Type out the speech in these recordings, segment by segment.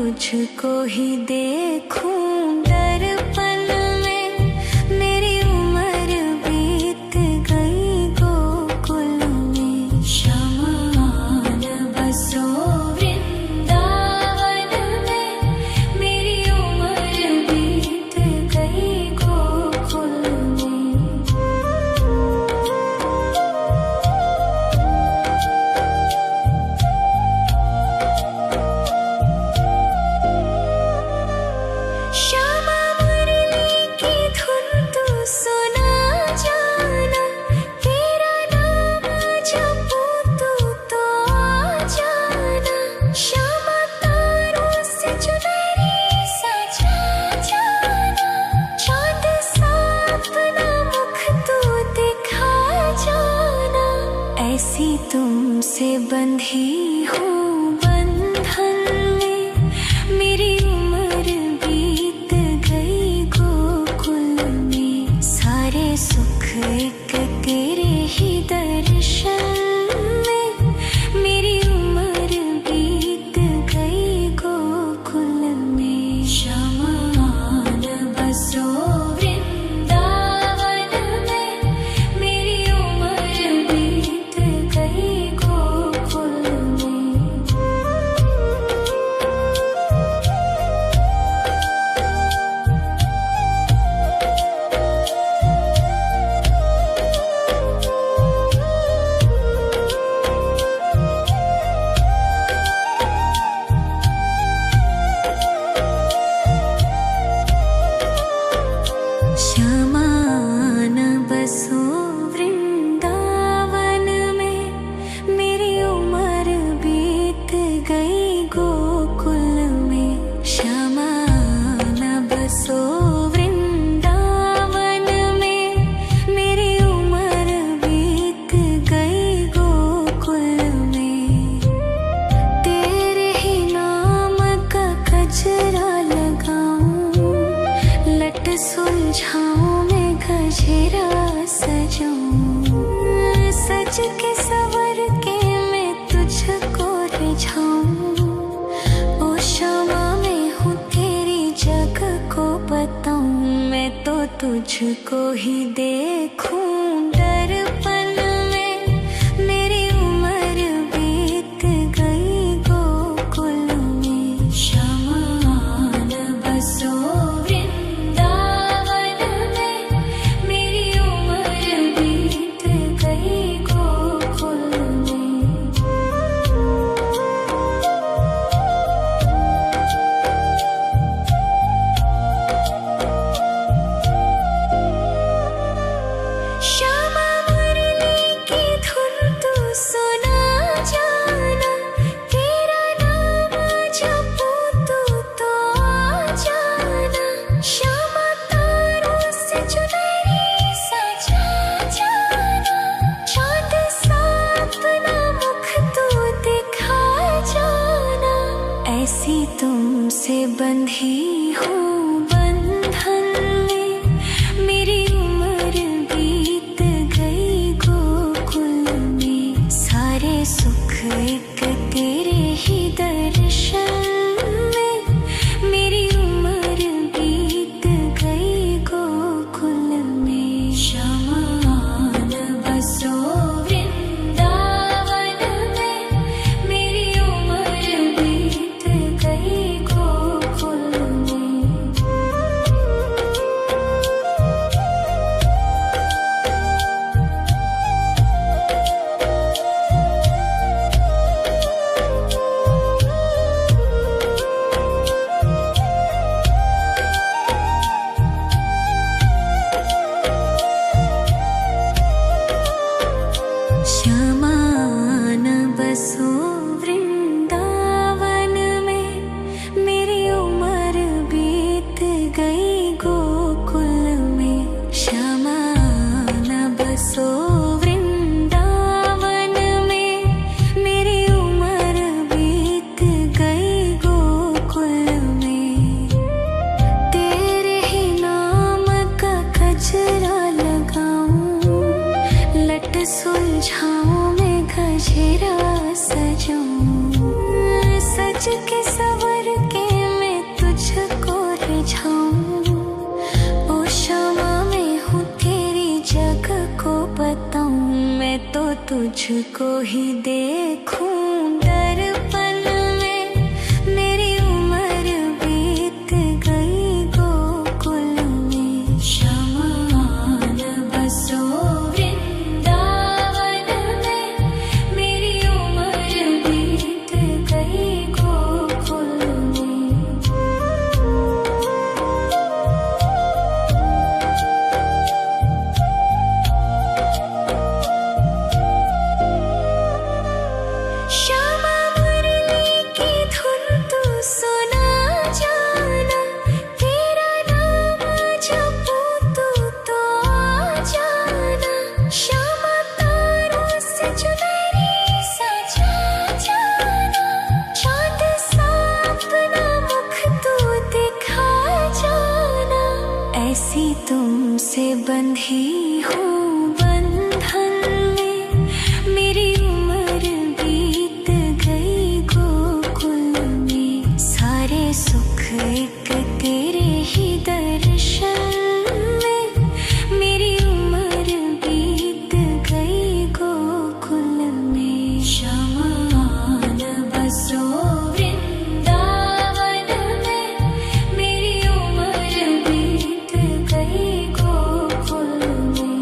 तुझको ही देखूं दर्पण में, मेरी उम्र बीत गई गोकुल में। शमान बसो वृंदावन में, मेरी उम्र बीत गई गोकुल में। श्यामा मुरली की धुन तू सुना जाना, तेरा नाम जपूं तू तो आ जाना। श्यामा तारों से चुनरी सजा जाना, चाँद सा अपना मुख तू दिखा जाना। ऐसी तुमसे बंधी हूँ बंधन में, मेरी उम्र बीत गई गोकुल में। सारे सुख एक तेरे ही दर्शन में, मेरी उम्र बीत गई गोकुल में। शमान बसो वृंदावन में, मेरी उम्र बीत गई गोकुल में। श्यामान बसो वृंदावन में, मेरी उम्र बीत गई गोकुल में। श्यामान बसो वृंदावन में, मेरी उम्र बीत गई गोकुल में। तेरे ही नाम का गजरा लगाऊं, लट सुलझाऊं मैं गजरा सजाऊं। सज के सवर के मैं तुझको रिझाऊं। ओ श्यामा मैं हूँ तेरी जग को बताऊं, मैं तो तुझको ही देखूं दर्पण में, मेरी उम्र बीत गई गोकुल में। शमान बसो वृंदावन में, मेरी उम्र बीत गई गोकुल में। श्यामा मुरली की धुन तू सुना जाना, तेरा नाम जपूं तू तो आ जाना। श्यामा तारों से चुनरी सजा जाना, चाँद सा अपना मुख तू दिखा जाना। ऐसी तुमसे बंधी हूँ बंधन में, मेरी उम्र बीत गई गोकुल में। सारे सुख एक तेरे ही दर्शन में, मेरी उम्र बीत गई गोकुल में। शमान बसो वृंदावन में, मेरी उम्र बीत गई गोकुल में। श्यामान बसो वृंदावन में, मेरी उम्र बीत गई गोकुल में। श्यामान बसो वृंदावन में, मेरी उम्र बीत गई गोकुल में। तेरे ही नाम का गजरा लगाऊं, लट सुलझाऊं मैं गजरा सजाऊं। सज के सवर के तुझको ही देखूं दर्पण में। मेरी उम्र बीत गई गोकुल में। शमान बसो वृंदावन में। मेरी उम्र बीत गई गोकुल में। श्यामा मुरली की धुन तू सुना जाना। तेरा नाम जपूं तू तो आ जाना। श्यामा तारों से चुनरी सजा जाना। चांद सा अपना मुख तू दिखा जाना। ऐसी तुमसे बंधी हूँ बंधन में। मेरी उम्र बीत गई गोकुल में। सारे सुख एक तेरे ही दर्शन में। मेरी उम्र बीत गई गोकुल में। शमान बसो वृंदावन में। मेरी उम्र बीत गई गोकुल में।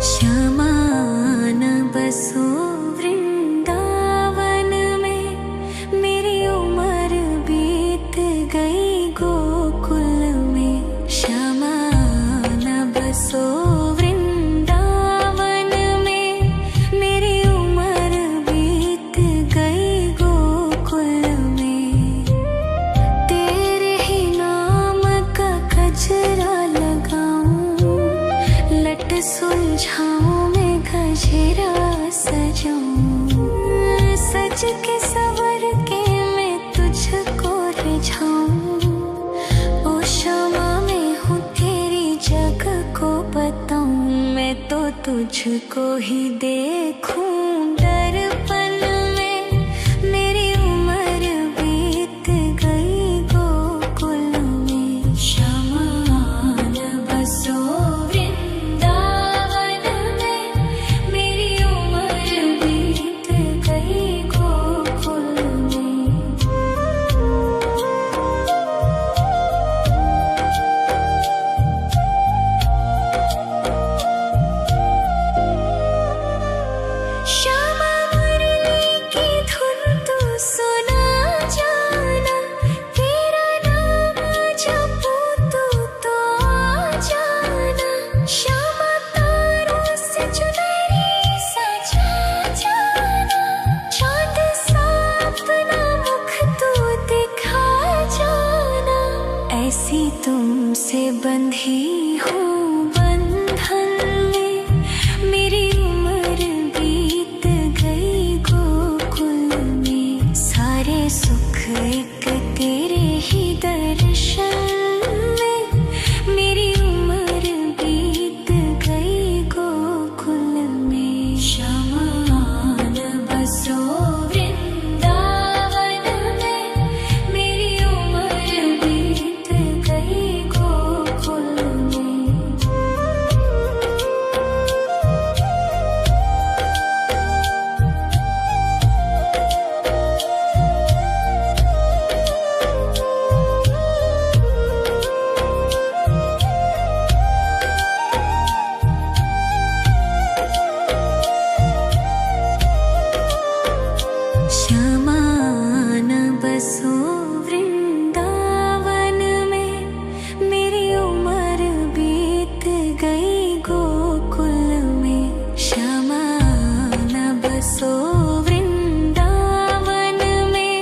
श्यामान बसो वृंदावन में। मेरी उम्र बीत गई गोकुल में। श्यामान बसो वृंदावन में। मेरी उम्र बीत गई गोकुल में। तेरे ही नाम का गजरा लगाऊं। लट सुलझाऊं मैं गजरा सजाऊं। सज के सवर के मैं तुझको रिझाऊं। ओ क्षमा मैं हूँ तेरी जग को बताऊं। मैं तो तुझको ही देखूं दर्पण में। मेरी उम्र बीत गई गोकुल में। शमान बसो वृंदावन में। मेरी उम्र बीत गई गोकुल में। श्यामा मुरली की धुन तू सुना जाना। तेरा नाम जपूं तू तो आ जाना। श्यामा तारों से चुनरी सजा जाना। चांद सा अपना मुख तू दिखा जाना। ऐसी तुमसे बंधी हूँ बंधन में। मेरी उम्र बीत गई गोकुल में। सारे सुख एक तेरे ही दर्शन में। मेरी उम्र बीत गई गोकुल में। शमान बसो वृंदावन में। मेरी उम्र बीत गई गोकुल में। श्यामान बसो वृंदावन में। मेरी उम्र बीत गई गोकुल में। श्यामान बसो वृंदावन में।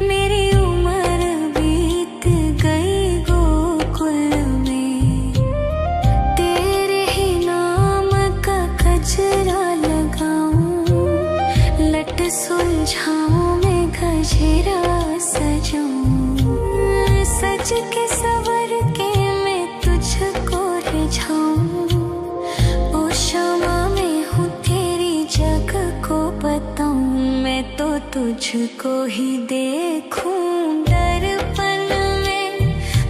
मेरी उम्र बीत गई गोकुल में। तेरे ही नाम का गजरा लगाऊं। लट सुलझाऊं मैं गजरा सजाऊं। सज के सवर के तुझको ही देखूं दर्पण में।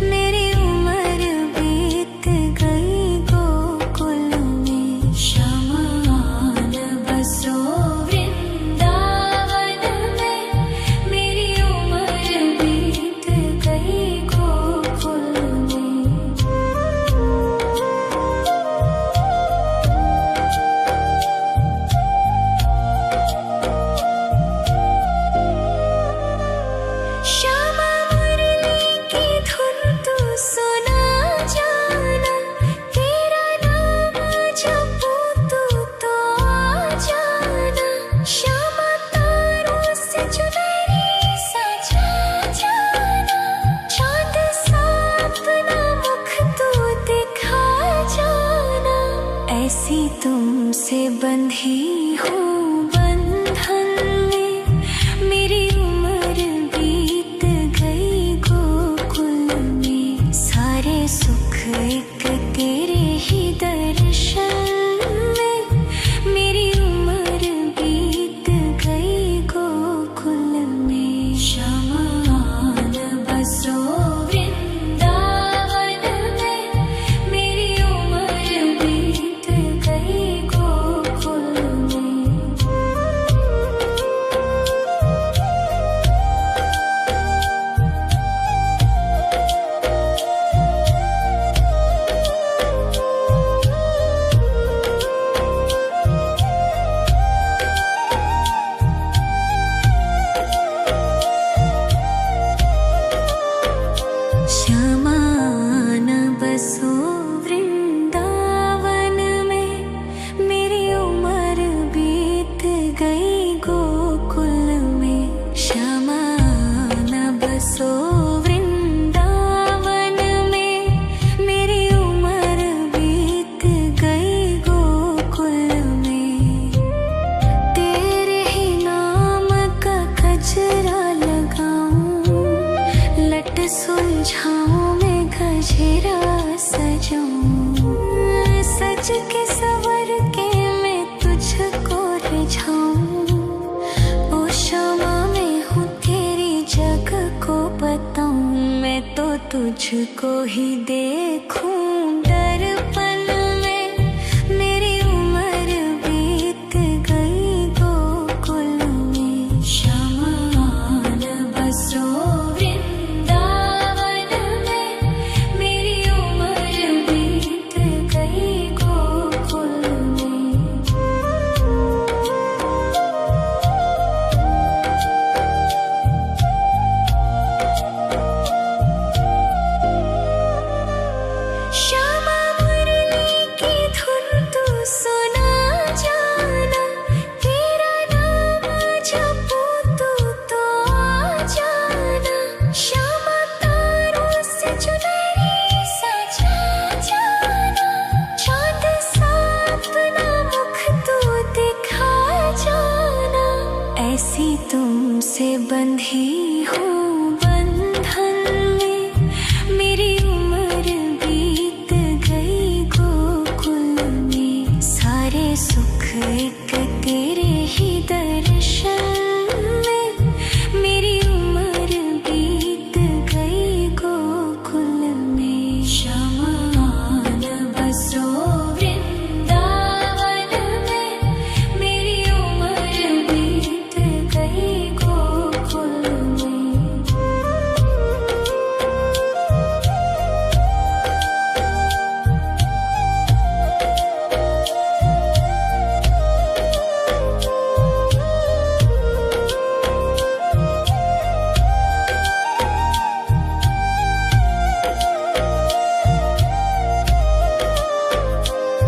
मेरी उम्र बीत गई गोकुल में। शमान बसो वृंदावन में। मेरी उम्र बीत गई गोकुल में। श्यामा मुरली की धुन तू सुना जाना। तेरा नाम जपूं तू तो आ जाना। श्यामा तारों से चुनरी सजा जाना। चांद सा अपना मुख तू दिखा जाना। ऐसी तुमसे बंधी हूँ बंधन में। मेरी उम्र बीत गई गोकुल में। सारे सुख एक तेरे ही दर्शन में। मेरी उम्र बीत गई गोकुल में। शमान बसो वृंदावन में। मेरी उम्र बीत गई गोकुल में। श्यामान बसो वृंदावन में। मेरी उम्र बीत गई गोकुल में। श्यामान बसो वृंदावन में। मेरी उम्र बीत गई गोकुल में। तेरे ही नाम का गजरा लगाऊं। लट सुलझाऊं मैं गजरा सजाऊं। सज के सवर के मैं तुझको रिझाऊं। ओ क्षमा मैं हूँ तेरी जग को बताऊं। मैं तो तुझको ही देखूं दर्पण में। मेरी उम्र बीत गई गोकुल में। शमान बसो वृंदावन में। मेरी उम्र बीत गई गोकुल में। श्यामा मुरली की धुन तू सुना जाना। तेरा नाम जपूं तू तो आ जाना। श्यामा तारों से चुनरी सजा जाना। चांद सा अपना मुख तू दिखा जाना। ऐसी तुमसे बंधी हूँ बंधन में। मेरी उम्र बीत गई गोकुल में। सारे सुख एक तेरे ही दर्शन में। मेरी उम्र बीत गई गोकुल में। शमान बसो वृंदावन में। मेरी उम्र बीत गई गोकुल में।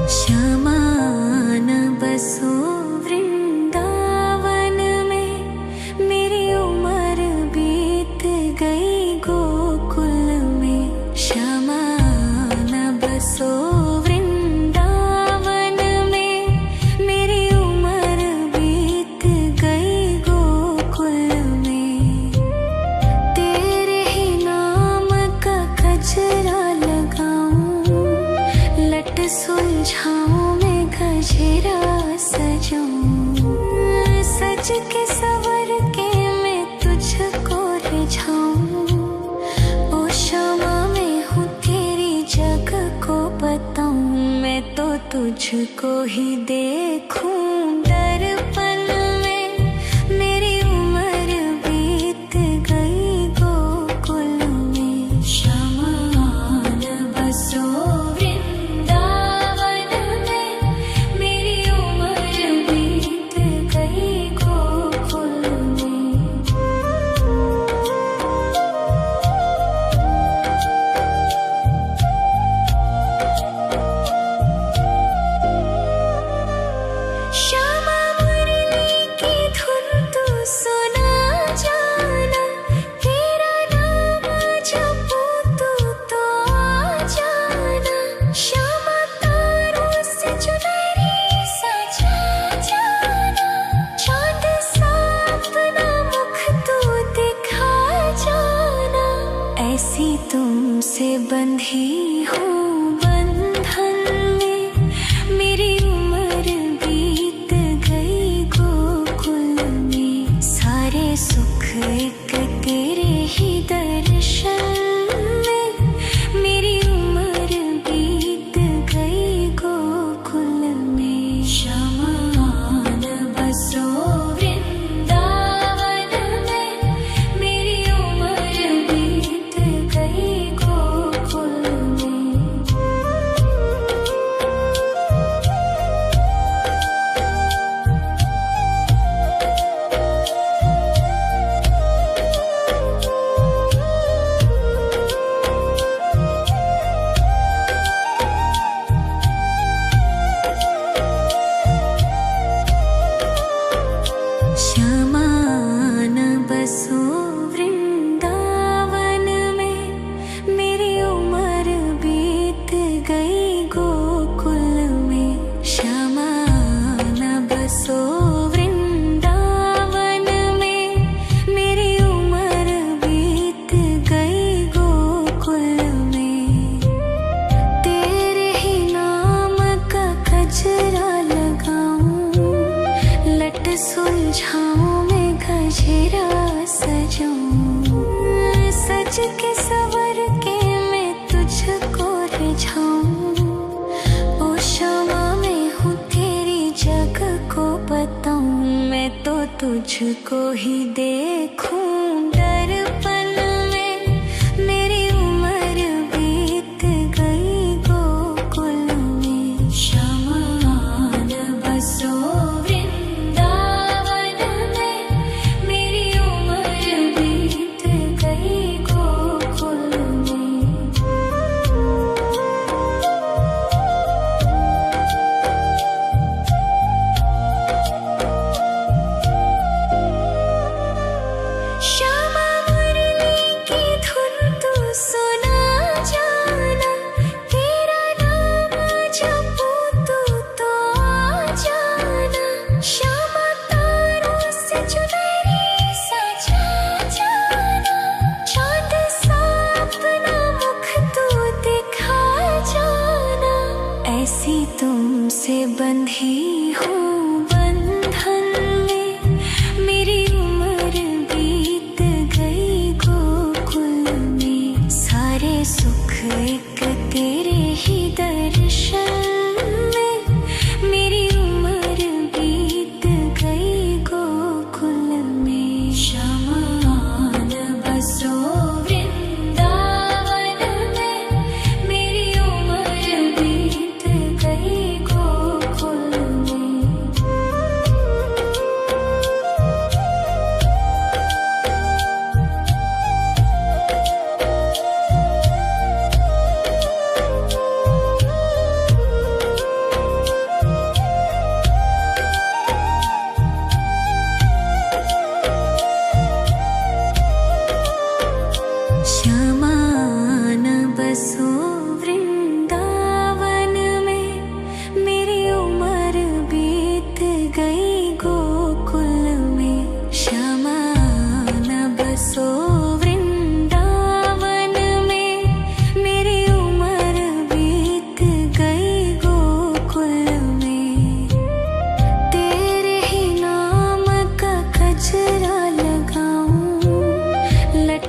श्यामान बसो वृंदावन में। मेरी उम्र बीत गई गोकुल में। श्यामान बसो वृंदावन में। मेरी उम्र बीत गई गोकुल में। तेरे ही नाम का गजरा लगाऊं। लट सुलझाऊं मैं गजरा सजाऊं। सज के सवर के बुझाऊं। ओ शमा मैं हूँ तेरी जग को बताऊं। मैं तो तुझको ही देखूं दर्पण में। मेरी उम्र बीत गई गोकुल में। शमान बसो वृंदावन में। मेरी उम्र बीत गई गोकुल में। श्यामा मुरली की धुन तू सुना जाना। तेरा नाम जपूं तू तो आ जाना। श्यामा तारों से चुनरी सजा जाना। चाँद सा अपना मुख तू दिखा जाना। ऐसी तुमसे बंधी हूँ बंधन में। मेरी उम्र बीत गई गोकुल में। सारे सुख एक तेरे ही दर्शन में। मेरी उम्र बीत गई गोकुल में। शमान बसो वृंदावन में। मेरी उम्र बीत गई गोकुल में। शमान बसो वृंदावन में। मेरी उम्र बीत गई गोकुल में। शमान बसो वृंदावन में। मेरी उम्र बीत गई गोकुल में। तेरे ही नाम का गजरा लगाऊं। लट सुलझाऊं मैं गजरा सजाऊं। सज के सवर के मैं तुझको रिझाऊं। ओ शमा मैं हूँ तेरी जग को बताऊं। मैं तो तुझको ही देखूं दर्पण में। मेरी उम्र बीत गई गोकुल में। शमान बसो वृंदावन में। मेरी उम्र बीत गई गोकुल में। श्यामा मुरली की धुन तू सुना जाना। तेरा नाम जपूं तू तो आ जाना। श्यामा तारों से चुनरी सजा जाना। चाँद सा अपना मुख तू दिखा जाना। ऐसी तुमसे बंधी हूँ बंधन में। मेरी उम्र बीत गई गोकुल में। सारे सुख एक तेरे ही दर्शन में। मेरी उम्र बीत गई गोकुल में। शमान बसो वृंदावन में। मेरी उम्र बीत गई गोकुल में।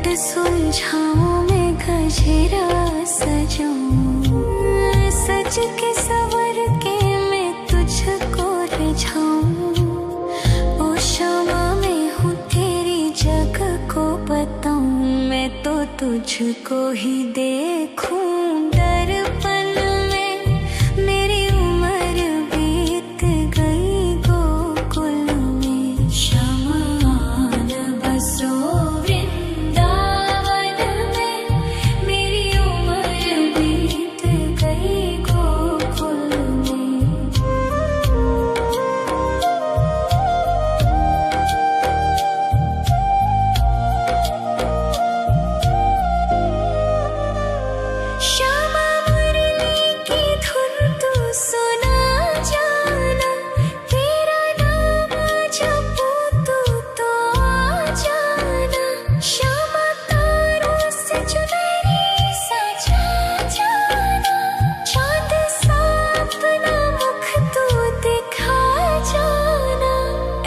लट सुलझाऊं मैं गजरा सजाऊं, सज के सवर के मैं तुझको रिझाऊं। ओ शामा मैं हूँ तेरी जग को बताऊं, मैं तो तुझको ही देखूं दर्पण में। मेरी उम्र बीत गई गोकुल में, शमान बसो वृंदावन में। मेरी उम्र बीत गई गोकुल में। श्यामा मुरली की धुन तू सुना जाना, तेरा नाम जपूं तो आ जाना। श्यामा तारों से चुनरी सजा जाना, चांद सा अपना मुख तू दिखा जाना।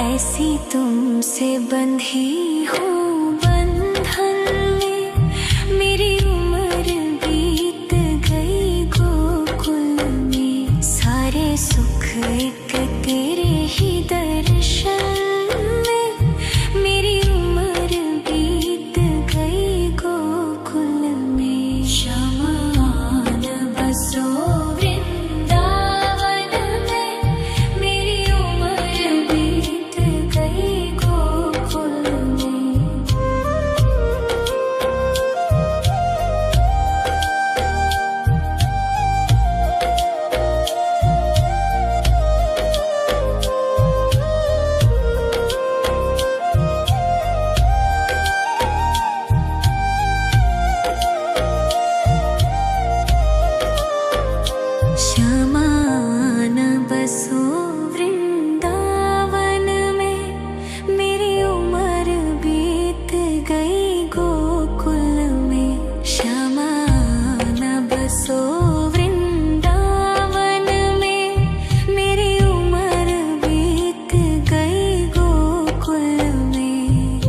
ऐसी तुमसे बंधी हूँ बंधन में, मेरी उम्र बीत गई गोकुल में। सारे सुख एक तेरे ही दर्शन में, मेरी उम्र बीत गई गोकुल में। शमान बसो वृंदावन में, मेरी उम्र बीत गई गोकुल में। श्यामान बसो वृंदावन में, मेरी उम्र बीत गई गोकुल में। श्यामान बसो वृंदावन में, मेरी उम्र बीत गई गोकुल में।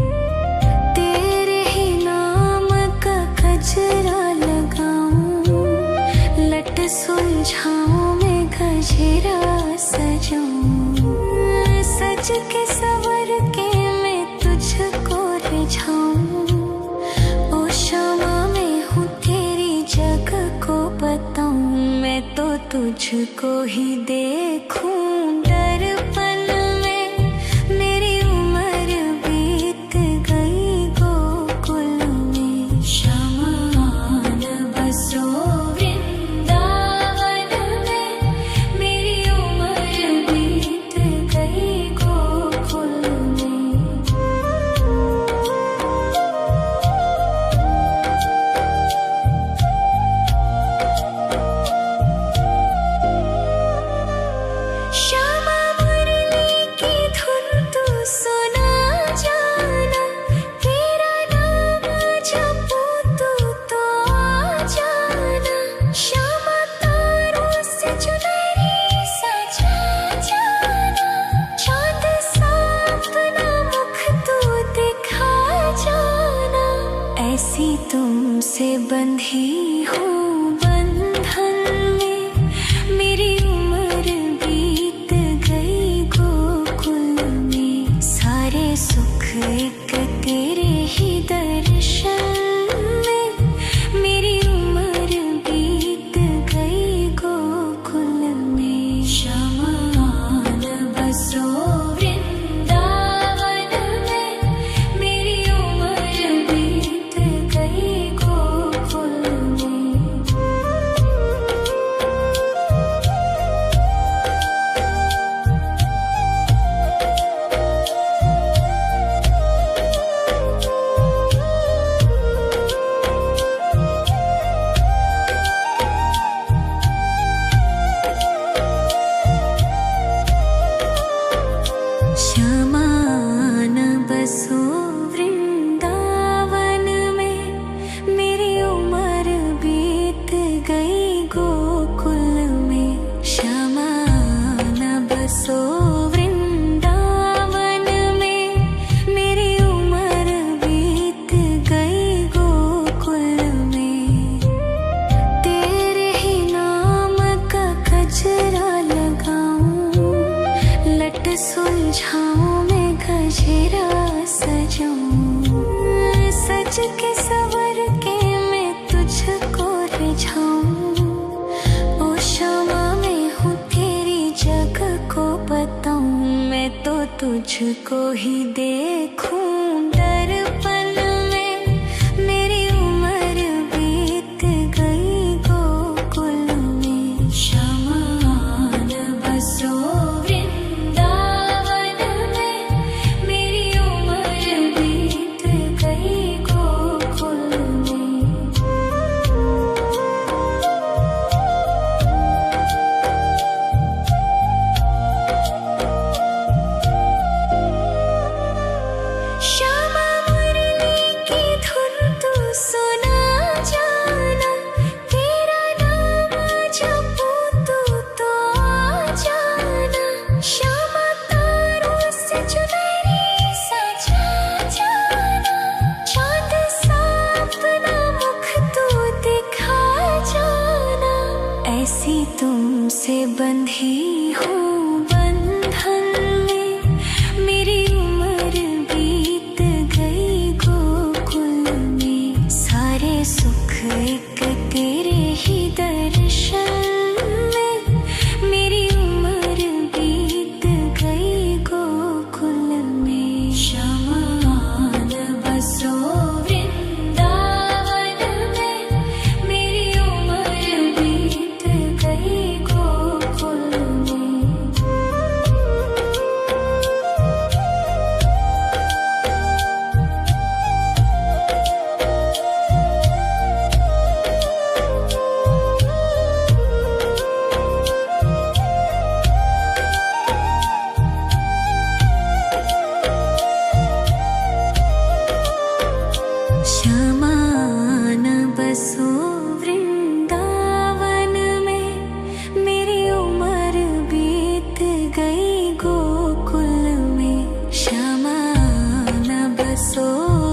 तेरे ही नाम का गजरा लगाऊं, लट सुलझाऊं मैं गजरा सजाऊं, सज के सवर के मैं तुझको रिझाऊं। ओ शामा मैं हूँ तेरी जग को बताऊं, मैं तो तुझको ही देखूं दर्पण में। मेरी उम्र बीत गई गोकुल में, शमान बसो वृंदावन में। मेरी उम्र बीत गई गोकुल में। श्यामा मुरली की धुन तू सुना जाना, तेरा नाम जपूं तो आ जाना। श्यामा तारों से चुनरी सजा जाना, चांद सा अपना मुख तू दिखा जाना। ऐसी तुमसे बंधी हूँ बंधन में, मेरी उम्र बीत गई गोकुल में। सारे सुख एक तेरे ही दर्शन में, मेरी उम्र बीत गई गोकुल में। शमान बसो वृंदावन में, मेरी उम्र बीत गई गोकुल में। सुलझाऊं मैं गजरा सजाऊं, सज के सवर के मैं तुझको रिझाऊं। ओ शमा मैं हूँ तेरी जग को बताऊं, मैं तो तुझको ही देखूं। दर्पण में मेरी उम्र बीत गई गोकुल में, शमान बसो वृंदावन में, मेरी उम्र बीत गई गोकुल में। श्यामा मुरली की धुन तू सुना जाना, तेरा नाम जपूं तो आ जाना। श्यामा तारों से चुनरी सजा जाना, चांद सा अपना मुख तू दिखा जाना। ऐसी तुमसे बंधी हूँ बंधन में, मेरी उम्र बीत गई गोकुल में। सारे सुख एक तेरे ही दर्शन में, मेरी उम्र बीत गई गोकुल में। शमान बसो वृंदावन में, मेरी उम्र बीत गई गोकुल में। शमान बसो वृंदावन में, मेरी उम्र बीत गई गोकुल में। शमान बसो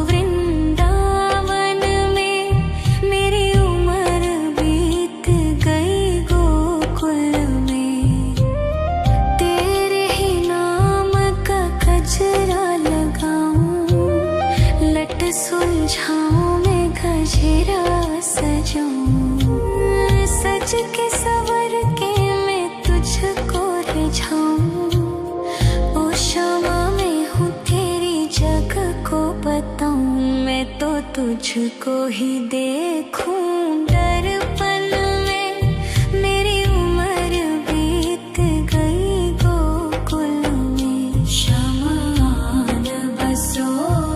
वृंदावन में, मेरी उम्र बीत गई गोकुल में। तेरे ही नाम का गजरा लगाऊं, लट सुलझाऊं मैं गजरा सजाऊं, सज के सवर के मैं तुझको रिझाऊं। ओ शमा मैं हूँ तेरी जग को बताऊं, मैं तो तुझको ही देखूं। दर्पण में मेरी उम्र बीत गई गोकुल में। शमान बसो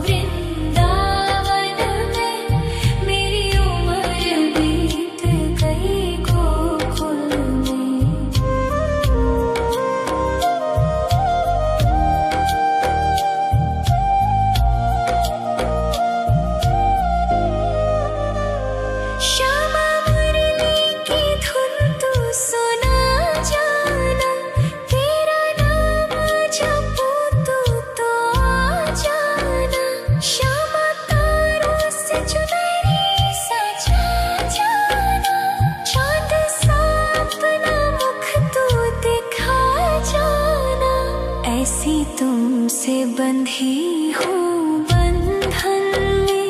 वृंदावन में, मेरी उम्र बीत गई गोकुल में। श्यामा मुरली की धुन तू सुना जाना, तेरा नाम जपूं तो आ जाना। श्यामा तारों से चुनरी सजा जाना, चांद सा अपना मुख तू दिखा जाना। ऐसी तुमसे बंधी हूँ बंधन में,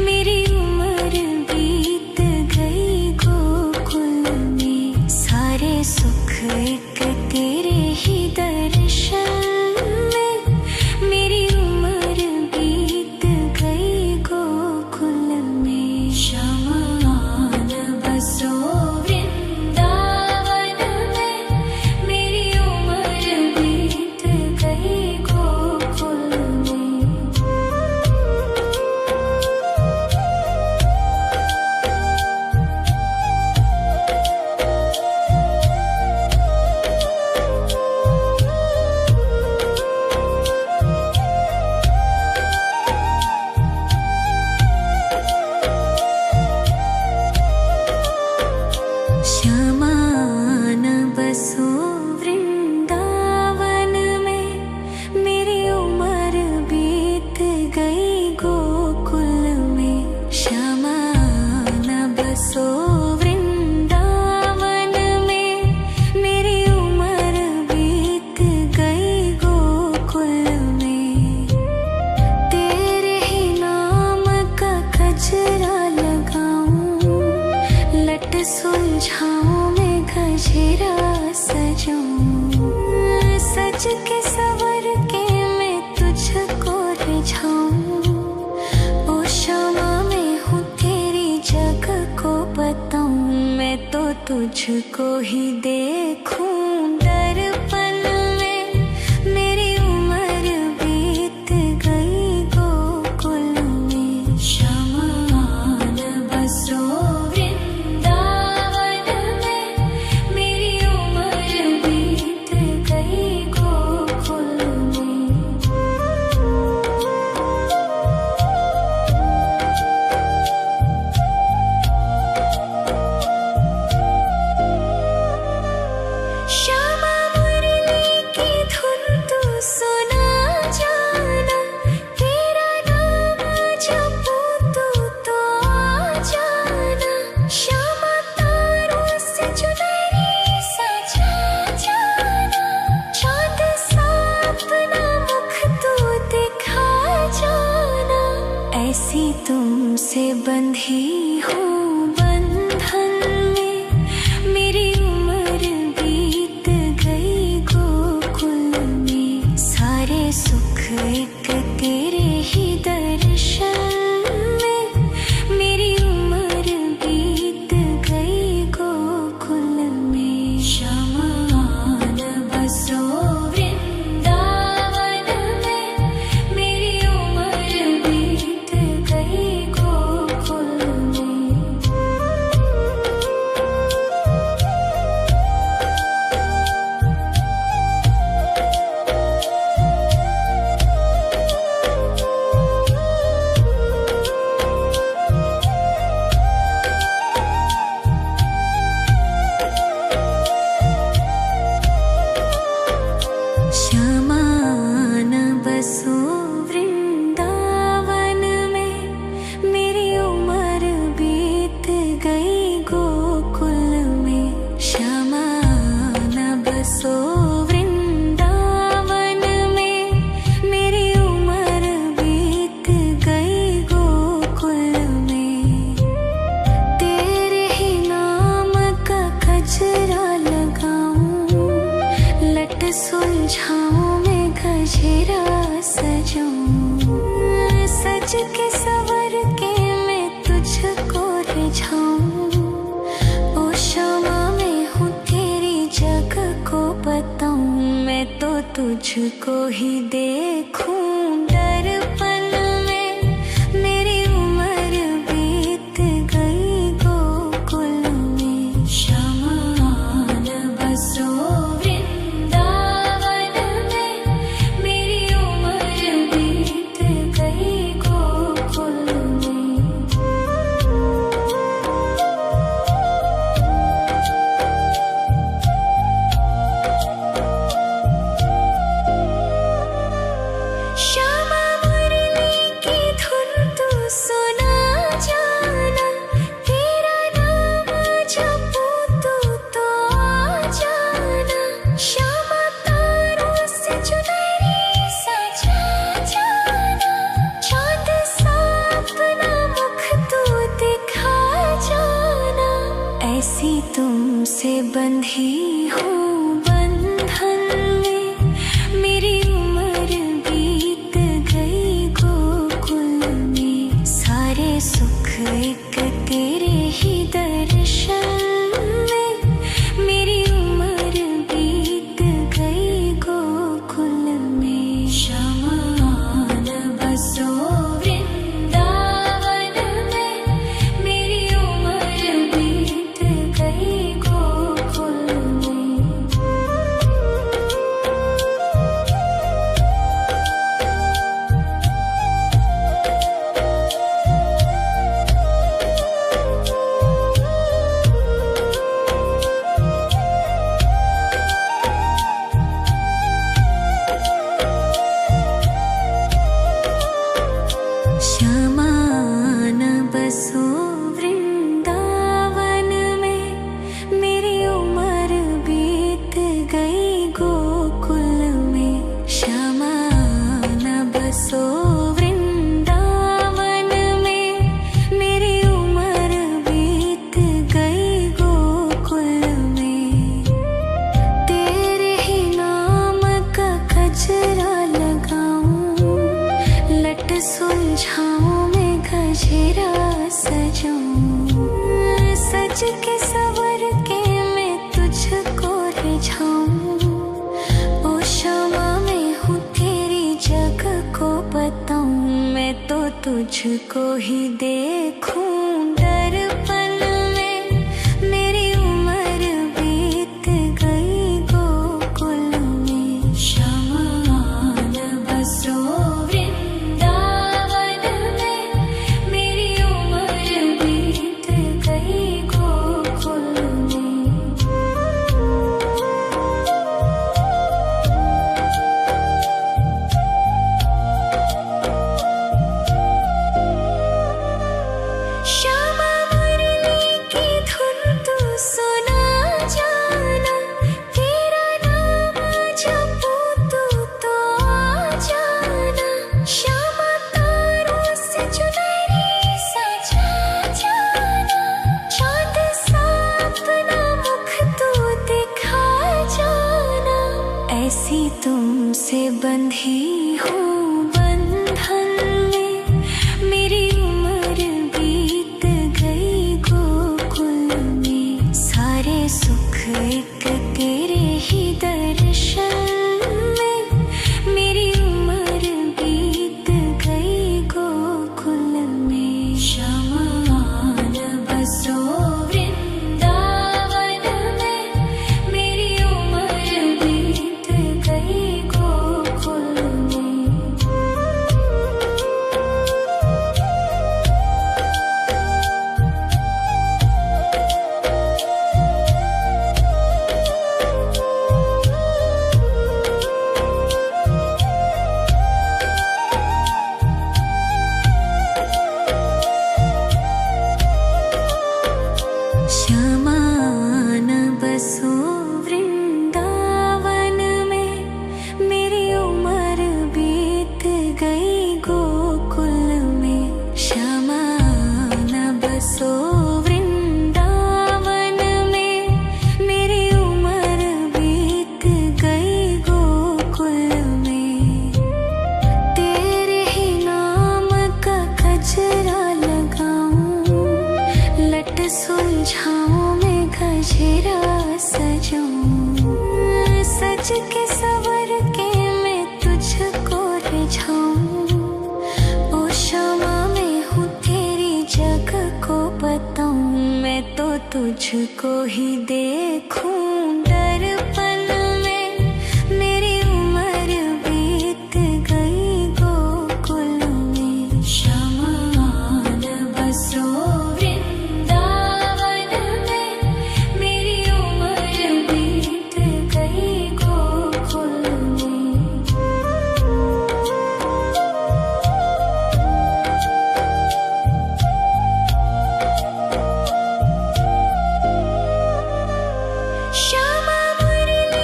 मेरी उम्र बीत गई गोकुल में। सारे सुख एक तेरे ही दर्शन में, मेरी उम्र बीत गई गोकुल में। शमान बसो वृंदावन में, मेरी उम्र बीत गई गोकुल में। गजरा सजाऊं, सज के सवर के मैं तुझको रिझाऊं। ओ शामा मैं हूँ तेरी जग को बताऊं, मैं तो तुझको ही देखूं दर्पण में। मेरी उम्र बीत गई गोकुल में, श्यामा आन बसो वृंदावन में। मेरी उम्र बीत गई गोकुल में। श्यामा मुरली की धुन तू सुना जाना, तेरा नाम जपूं तो आ जाना। श्यामा तारों से चुनरी सजा जाना, चाँद सा अपना मुख तू दिखा जाना। ऐसी तुमसे बंधी हूँ बंधन में, मेरी उम्र बीत गई गोकुल में। सारे सुख एक तेरे ही दर्शन में, मेरी उम्र बीत गई गोकुल में। श्यामा आन बसो वृंदावन में, मेरी उम्र बीत गई गोकुल में। श्यामा आन बसो वृंदावन में, मेरी उम्र बीत गई गोकुल में। श्यामा आन बसो वृंदावन में, मेरी उम्र बीत गई गोकुल में। तेरे ही नाम का गजरा लगाऊं, लट सुलझाऊं मैं गजरा सजाऊं। सज के सवर के मैं तुझको रिझाऊं। ओ शामा मैं हूँ तेरी जग को बताऊं, मैं तो तुझको ही देखूं दर्पण में। मेरी उम्र बीत गई गोकुल में। श्यामा आन बसो वृंदावन में, मेरी उम्र बीत गई गोकुल में। श्यामा मुरली की धुन तू सुना जाना, तेरा नाम जपूं तो आ जाना। श्यामा तारों से चुनरी सजा जाना, चाँद सा अपना मुख तू दिखा जाना। ऐसी तुमसे बंधी हूँ बंधन में, मेरी उम्र बीत गई गोकुल में। सारे सुख एक तेरे ही दर्शन में, मेरी उम्र बीत गई गोकुल में। श्यामा आन बसो वृंदावन में, मेरी उम्र बीत गई गोकुल में। सज के सवर के मैं तुझको रिझाऊं। ओ क्षमा मैं हूँ तेरी जग को बताऊं। मैं तो तुझको ही देखूं दर्पण में। मेरी उम्र बीत गई गोकुल में। श्यामान बसो वृंदावन में। मेरी उम्र बीत गई गोकुल में। श्यामा मुरली की धुन तू सुना जाना। तेरा नाम जपूं तो आ जाना। श्यामा तारों से चुनरी सजा जाना। चाँद सा अपना मुख तू दिखा जाना। ऐसी तुमसे बंधी हूँ बंधन में। मेरी उम्र बीत गई गोकुल में। सारे सुख एक तेरे ही दर्शन में। मेरी उम्र बीत गई गोकुल में। श्यामान बसो वृंदावन में। मेरी उम्र बीत गई गोकुल में। श्यामान बसो वृंदावन में। मेरी उम्र बीत गई गोकुल में। श्यामान बसो वृंदावन में। मेरी उम्र बीत गई गोकुल में। तेरे ही नाम का गजरा लगाऊं। लट सुलझाऊं मैं गजरा सजाऊं। सज के सवर के मैं तुझको रिझाऊं। ओ क्षमा मैं हूँ तेरी जग को बताऊं। मैं तो तुझको ही देखूं दर्पण में। मेरी उम्र बीत गई गोकुल में। श्यामान बसो वृंदावन में। मेरी उम्र बीत गई गोकुल में। श्यामा मुरली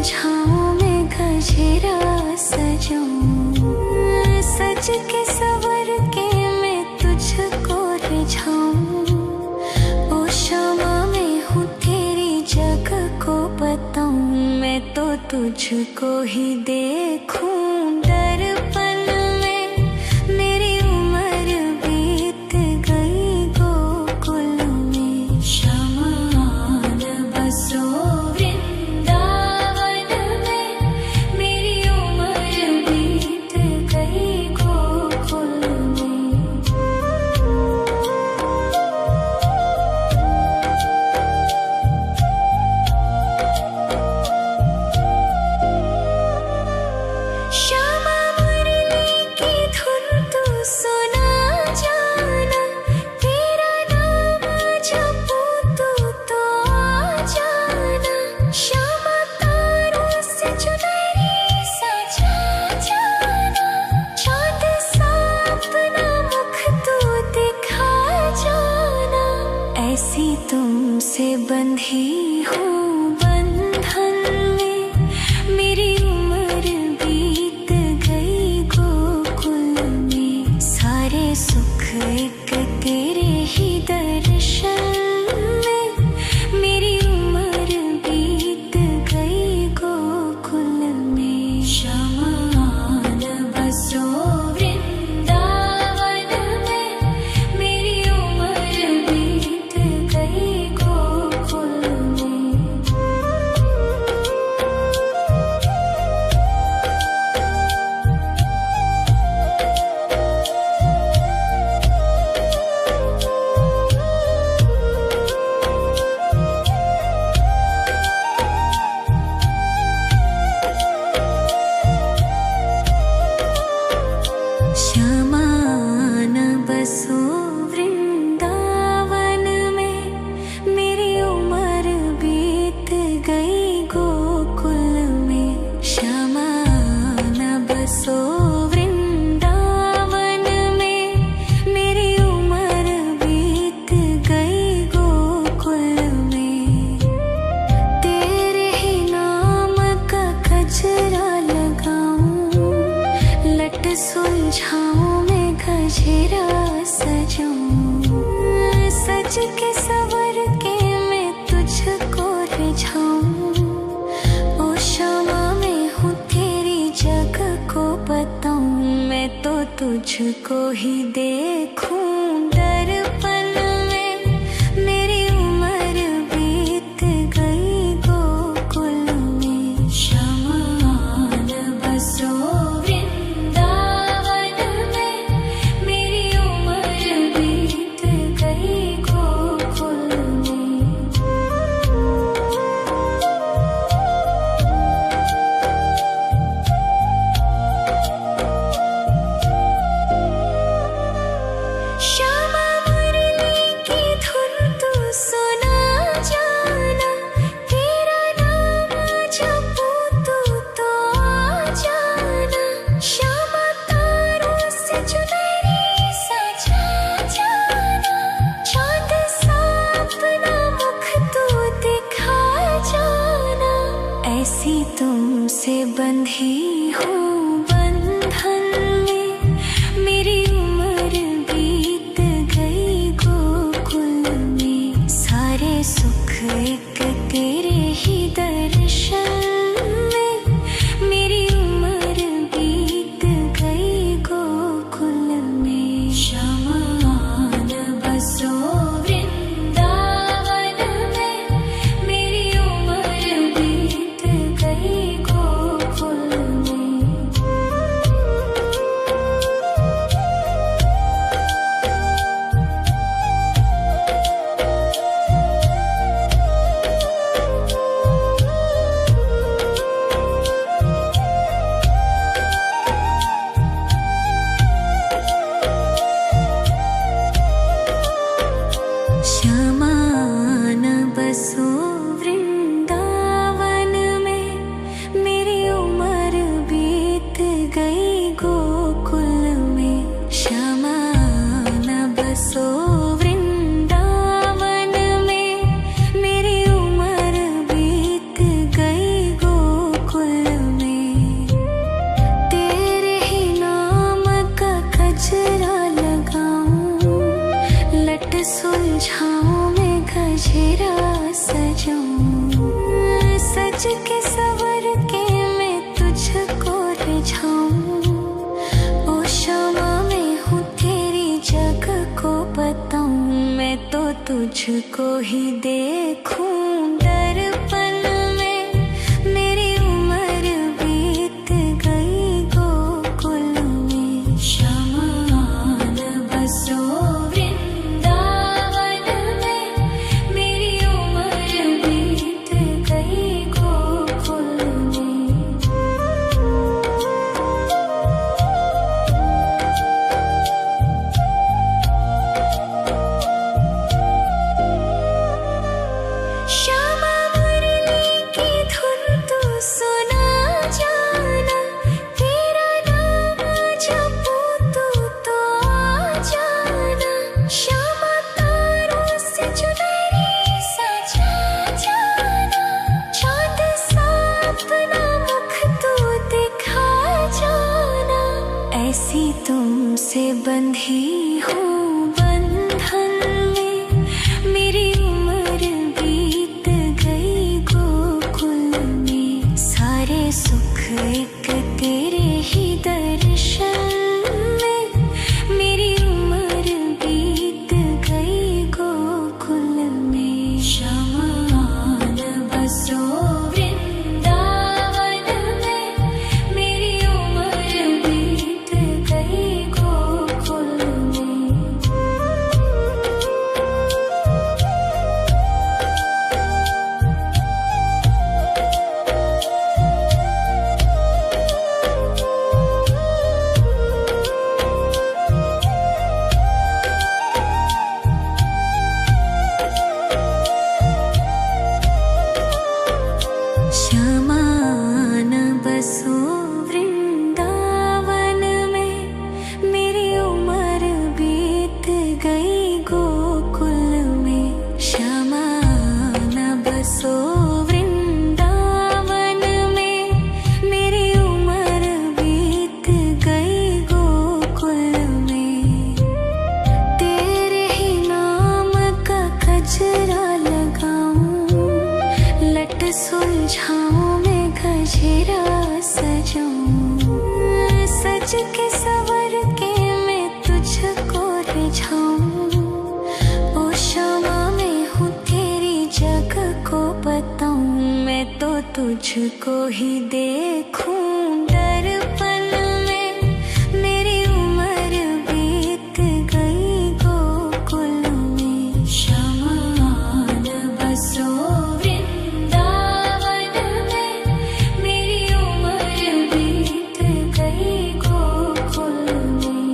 सुलझाऊं मैं गजरा सजाऊं, सज के सवर के मैं तुझको रिझाऊं। ओ शमा मैं हूँ तेरी जग को बताऊं, मैं तो तुझको ही देखूं दर्पण में। मेरी उम्र बीत गई गोकुल में, शमान बसो वृंदावन में। मेरी उम्र बीत गई गोकुल में। श्यामा मुरली की धुन तू सुना जाना, तेरा नाम जपूं तू तो आ जाना। श्यामा तारों से चुनरी सजा जाना, चाँद सा अपना मुख तू दिखा जाना। ऐसी तुमसे बंधी हूँ बंधन में, मेरी उम्र बीत गई गोकुल में। सारे सुख एक तेरे ही दर्शन में, मेरी उम्र बीत गई गोकुल में। शमान बसो वृंदावन में, मेरी उम्र बीत गई गोकुल में। शमान बसो वृंदावन में, मेरी उम्र बीत गई गोकुल में। शमान बसो वृंदावन में, मेरी उम्र बीत गई गोकुल में। तेरे ही नाम का गजरा लगाऊं, लट सुलझाऊं मैं गजरा सजाऊं। सज के सवर के मैं तुझको रिझाऊं। ओ शमा मैं हूँ तेरी जग को बताऊं, मैं तो तुझको ही देखूं दर्पण में। मेरी उम्र बीत गई गोकुल में। शमान बसो वृंदावन में, मेरी उम्र बीत गई गोकुल में। श्यामा मुरली की धुन तू सुना जाना, तेरा नाम जपूं तू तो आ जाना। श्यामा तारों से चुनरी सजा जाना, चाँद सा अपना मुख तू दिखा जाना। ऐसी तुमसे बंधी हूँ बंधन में, मेरी उम्र बीत गई गोकुल में। सारे सुख एक तेरे ही दर्शन में, मेरी उम्र बीत गई गोकुल में। शमान बसो वृंदावन में, मेरी उम्र बीत गई गोकुल में। शमान बसो वृंदावन में, मेरी उम्र बीत गई गोकुल में। शमान बसो वृंदावन में, मेरी उम्र बीत गई गोकुल सुलझाऊं मैं गजरा सजाऊं, सज के सवर के मैं तुझको रिझाऊं। ओ शमा मैं हूँ तेरी जग को बताऊं, मैं तो तुझको ही देखूं दर्पण में। मेरी उम्र बीत गई गोकुल में, शमा न बसो वृंदावन में। मेरी उम्र बीत गई गोकुल में। श्यामा मुरली की धुन तू सुना जाना, तेरा नाम जपूं तो आ जाना। श्यामा तारों से चुनरी सजा जाना, चाँद सा अपना मुख तू दिखा जाना। ऐसी तुमसे बंधी हूँ बंधन में, मेरी उम्र बीत गई गोकुल में। सारे सुख एक तेरे ही दर्शन में, मेरी उम्र बीत गई गोकुल में। शमा न बसो वृंदावन में, मेरी उम्र बीत गई गोकुल में। श्यामा न बसो वृंदावन में, मेरी उम्र बीत गई गोकुल में। श्यामा न बसो वृंदावन में, मेरी उम्र बीत गई गोकुल में। तेरे ही नाम का गजरा लगाऊं, लट सुलझाऊं मैं गजरा सजाऊं। सज के सवर के मैं तुझको रिझाऊं। ओ शमा मैं हूँ तेरी जग को बताऊं, मैं तो तुझको ही देखूं दर्पण में। मेरी उम्र बीत गई गोकुल में। शमा न बसो वृंदावन में, मेरी उम्र बीत गई गोकुल में।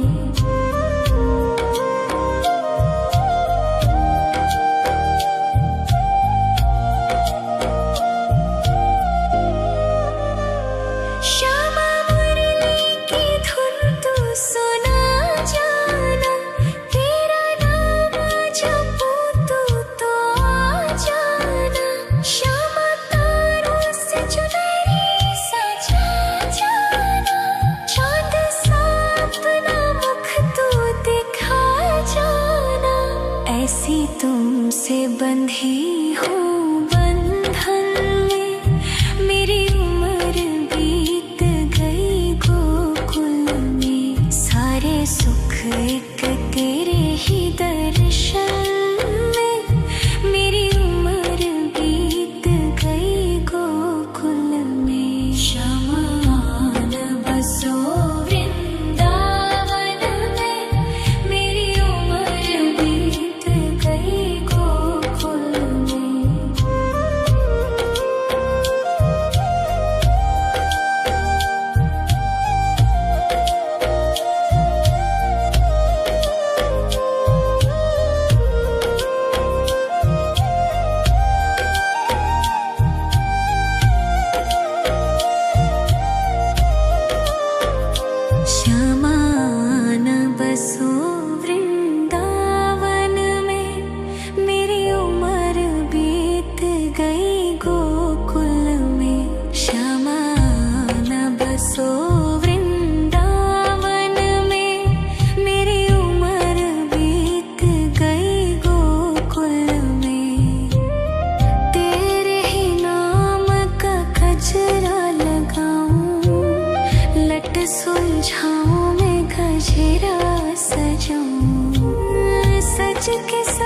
श्यामा मुरली की धुन तू सुना जाना, तेरा नाम जपूं तो आ जाना। श्यामा तारों से चुनरी सजा जाना, चाँद सा अपना मुख तू दिखा जाना। ऐसी तुमसे बंधी हूँ बंधन में, मेरी उम्र बीत गई गोकुल में। सारे सुख एक तेरे ही दर्शन में, मेरी उम्र बीत गई गोकुल में। शमा न बसो वृंदावन में, मेरी उम्र बीत गई गोकुल में।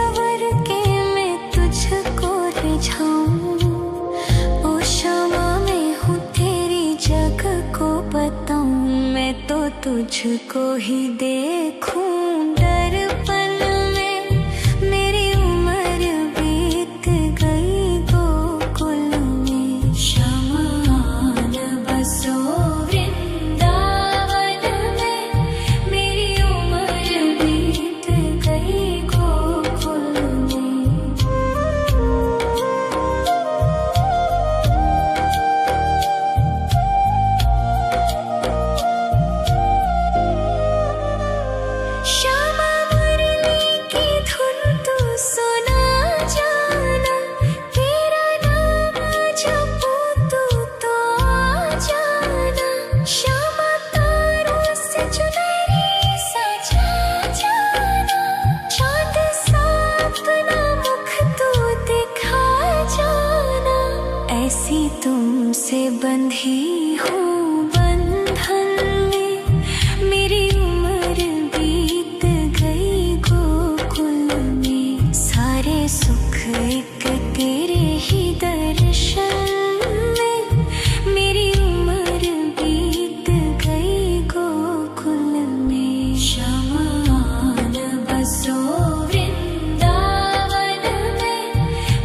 सवर के मैं तुझको रिझाऊं। ओ क्षमा मैं हूँ तेरी जग को बताऊं। मैं तो तुझको ही देखूं दर्पण में। मेरी उम्र बीत गई गोकुल में। श्यामान बसो वृंदावन में। मेरी उम्र बीत गई गोकुल में। श्यामा मुरली की धुन तू सुना जाना। तेरा नाम जपूं तू तो आ जाना। श्यामा तारों से चुनरी सजा जाना। चाँद सा अपना मुख तू दिखा जाना। ऐसी तुमसे बंधी हूँ बंधन में। मेरी उम्र बीत गई गोकुल में। सारे सुख एक तेरे ही दर्शन में। मेरी उम्र बीत गई गोकुल में। श्यामान बसो वृंदावन में।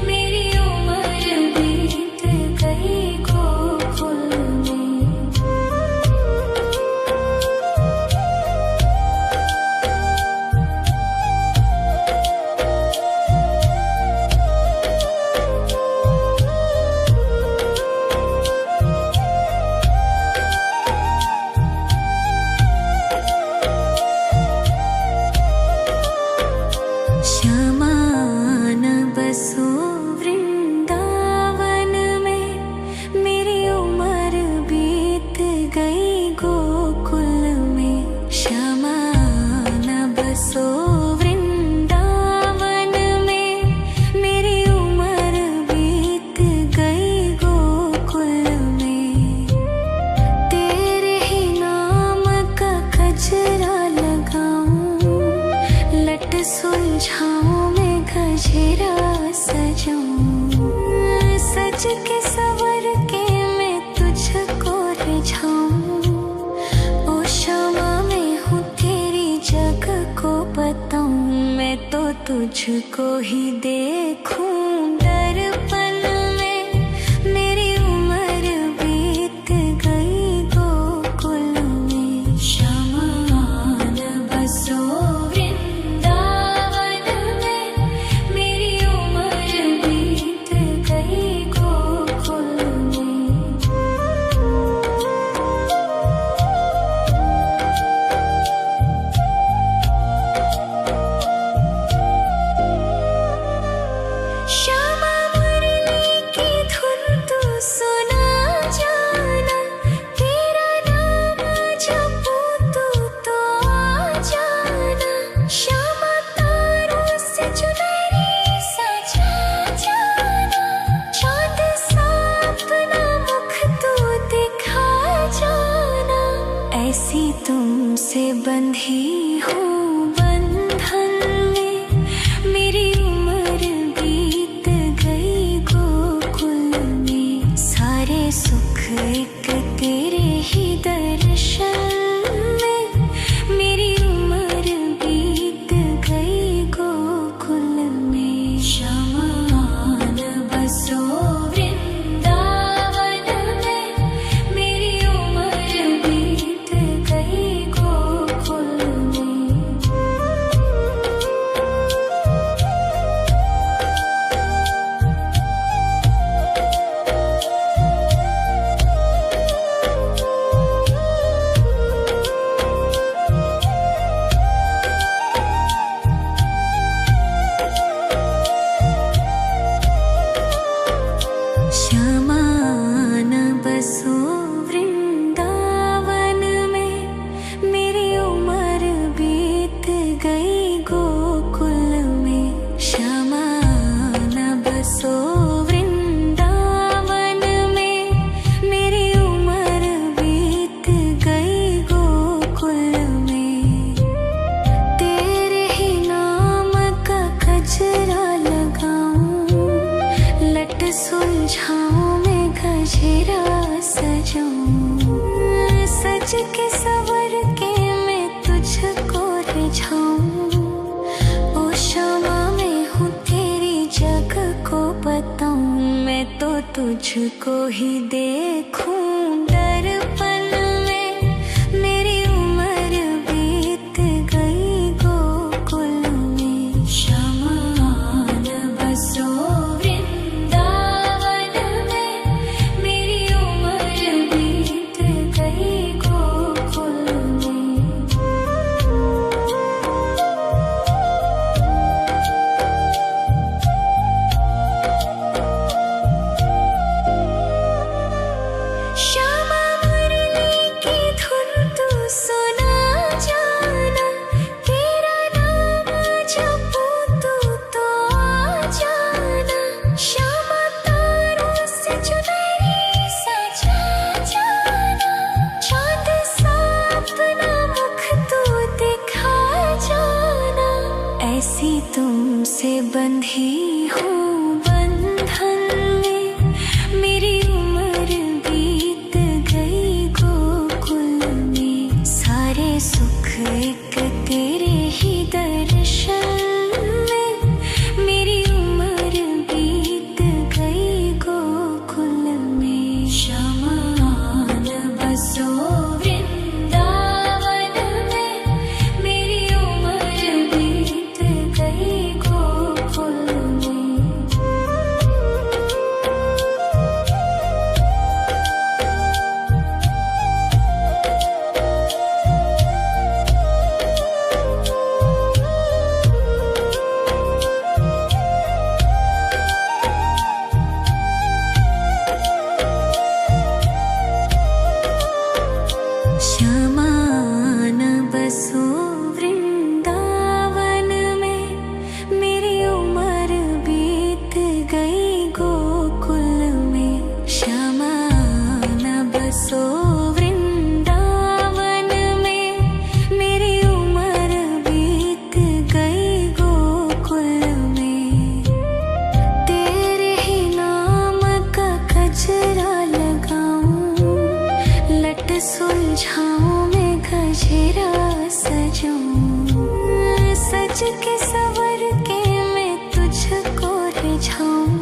मेरी उम्र बीत गई गोकुल में। श्यामान बसो वृंदावन में। मेरी उम्र बीत गई गोकुल में। श्यामान बसो वृंदावन में। मेरी उम्र बीत गई गोकुल में। तेरे ही नाम का गजरा लगाऊं। लट सुलझाऊं मैं गजरा सजाऊं। सज के सवर के मैं तुझको रिझाऊं। ओ क्षमा मैं हूँ तेरी जग को बताऊं। मैं तो तुझको ही देखूं दर्पण में। मेरी उम्र बीत गई गोकुल में। श्यामान बसो वृंदावन में। मेरी उम्र बीत गई गोकुल में। सुलझाऊं मैं गजरा सजाऊं, सज के सवर के मैं तुझको रिझाऊं। ओ शमा मैं हूँ तेरी जग को बताऊं, मैं तो तुझको ही देखूं। दर्पण में मेरी उम्र बीत गई गोकुल में, शमान बसो वृंदावन में, मेरी उम्र बीत गई गोकुल में। श्यामा मुरली की धुन तू सुना जाना, तेरा नाम जपूं तो आ जाना। श्यामा तारों से चुनरी सजा जाना, चाँद सा अपना मुख तू दिखा जाना। ऐसी तुमसे बंधी हूँ बंधन में, मेरी उम्र बीत गई गोकुल में। सारे सुख एक तेरे ही दर्शन में, मेरी उम्र बीत गई गोकुल में। शमान बसो वृंदावन में, मेरी उम्र बीत गई गोकुल में। शमान बसो वृंदावन में, मेरी उम्र बीत गई गोकुल में। शमान बसो वृंदावन में, मेरी उम्र बीत गई गोकुल में। तेरे ही नाम का गजरा लगाऊं, लट सुलझाऊं मैं गजरा सजाऊं, सज के सवर के मैं तुझको रिझाऊं।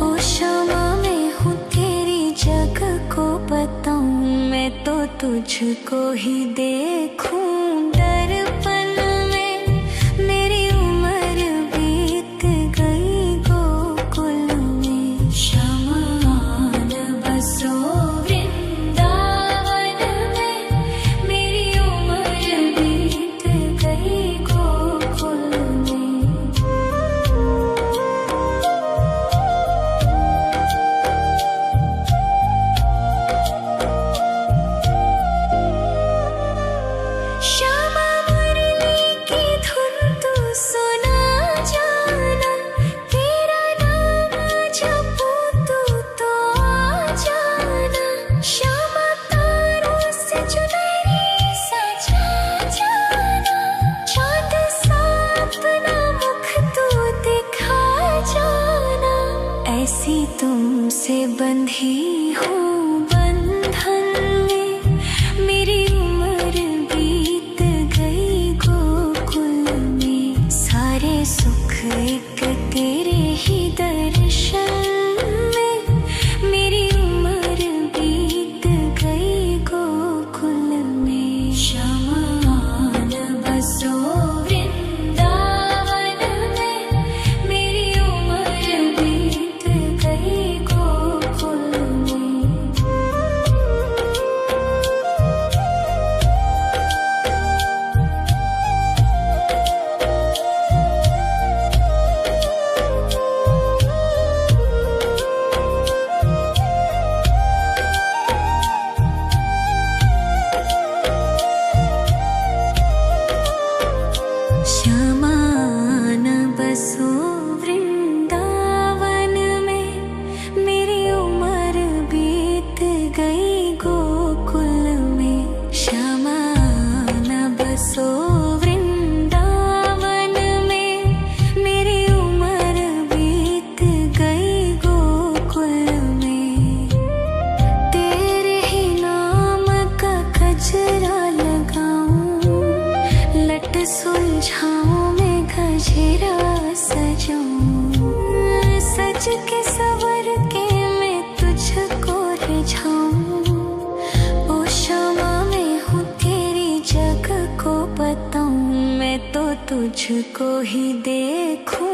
ओ शमा मैं हूँ तेरी जग को बताऊं, मैं तो तुझको ही देखूं। दर्पण में मेरी उम्र बीत गई गोकुल में, शमान बसो वृंदावन में, मेरी उम्र बीत गई गोकुल में। श्यामा मुरली की धुन तू सुना जाना, तेरा नाम जपूं तो आ जाना। श्यामा तारों से चुनरी सजा जाना, चाँद सा अपना मुख तू दिखा जाना। ऐसी तुमसे बंधी हूँ बंधन में, मेरी उम्र बीत गई गोकुल में। सारे सुख एक तेरे ही दर्शन में, मेरी उम्र बीत गई गोकुल में। शमान बसो वृंदावन में, मेरी उम्र बीत गई गोकुल में। जाऊं, सज के सवर के मैं तुझको रिझाऊं। ओ शमा मैं हूँ तेरी जग को बताऊं, मैं तो तुझको ही देखूं।